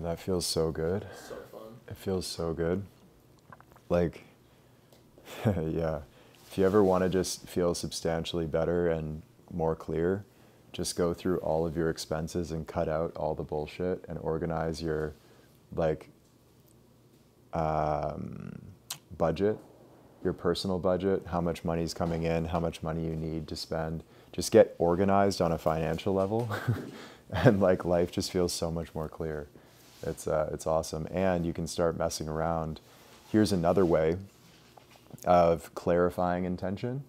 that feels so good. So fun. It feels so good. Like, yeah. If you ever want to just feel substantially better and more clear, just go through all of your expenses and cut out all the bullshit and organize your, like, budget, your personal budget, how much money's coming in, how much money you need to spend. Just get organized on a financial level and like life just feels so much more clear. It's awesome. And you can start messing around. Here's another way of clarifying intention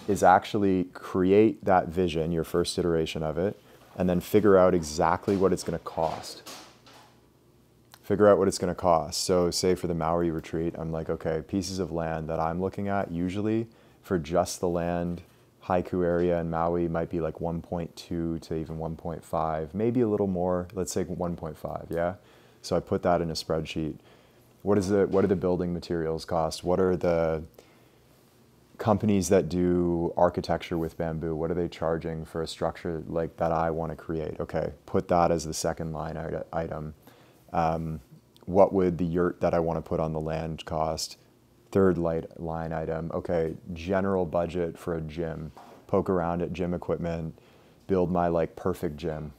is actually create that vision, your first iteration of it, and then figure out exactly what it's going to cost. Figure out what it's going to cost. So say for the Maui retreat, I'm like, okay, pieces of land that I'm looking at usually for just the land, haiku area in Maui might be like 1.2 to even 1.5, maybe a little more, let's say 1.5, yeah? So I put that in a spreadsheet. What do the building materials cost? What are the companies that do architecture with bamboo? What are they charging for a structure like that I want to create? Okay, put that as the second line item. What would the yurt that I want to put on the land cost? Third line item, okay, general budget for a gym. Poke around at gym equipment, build my like perfect gym.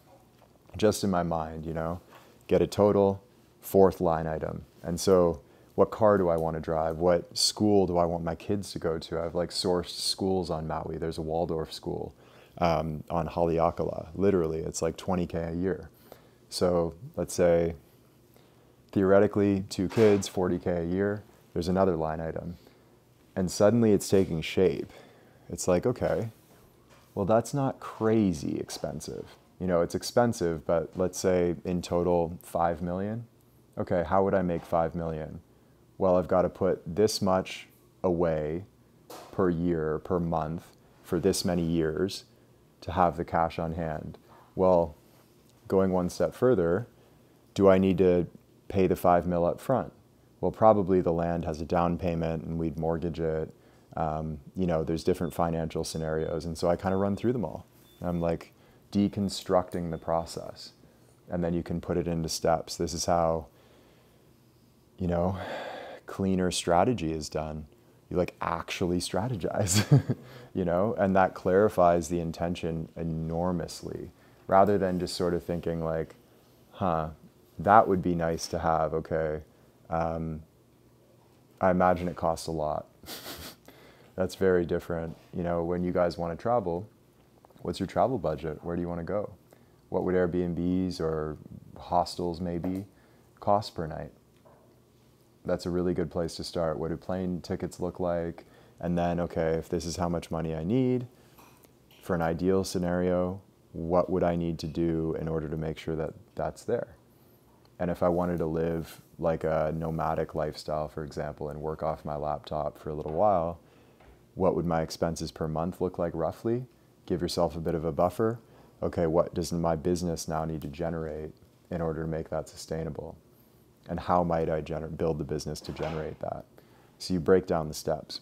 Just in my mind, you know? Get a total, fourth line item. And so what car do I want to drive? What school do I want my kids to go to? I've like sourced schools on Maui. There's a Waldorf school on Haleakala. Literally, it's like $20K a year. So let's say theoretically 2 kids, $40K a year. There's another line item. And suddenly it's taking shape. It's like, okay, well, that's not crazy expensive. You know, it's expensive, but let's say in total 5 million. Okay, how would I make 5 million? Well, I've got to put this much away per year, per month, for this many years to have the cash on hand. Well, going one step further, do I need to pay the 5 mil up front? Well, probably the land has a down payment and we'd mortgage it. You know, there's different financial scenarios. And so I kind of run through them all. I'm like deconstructing the process. And then you can put it into steps. This is how, you know, cleaner strategy is done. You like actually strategize, you know, and that clarifies the intention enormously rather than just sort of thinking like, huh, that would be nice to have. Okay. I imagine it costs a lot. That's very different. You know, when you guys want to travel, what's your travel budget? Where do you want to go? What would Airbnbs or hostels maybe cost per night? That's a really good place to start. What do plane tickets look like? And then, okay, if this is how much money I need, for an ideal scenario, what would I need to do in order to make sure that that's there? And if I wanted to live like a nomadic lifestyle, for example, and work off my laptop for a little while, what would my expenses per month look like roughly? Give yourself a bit of a buffer. Okay, what does my business now need to generate in order to make that sustainable? And how might I build the business to generate that? So you break down the steps.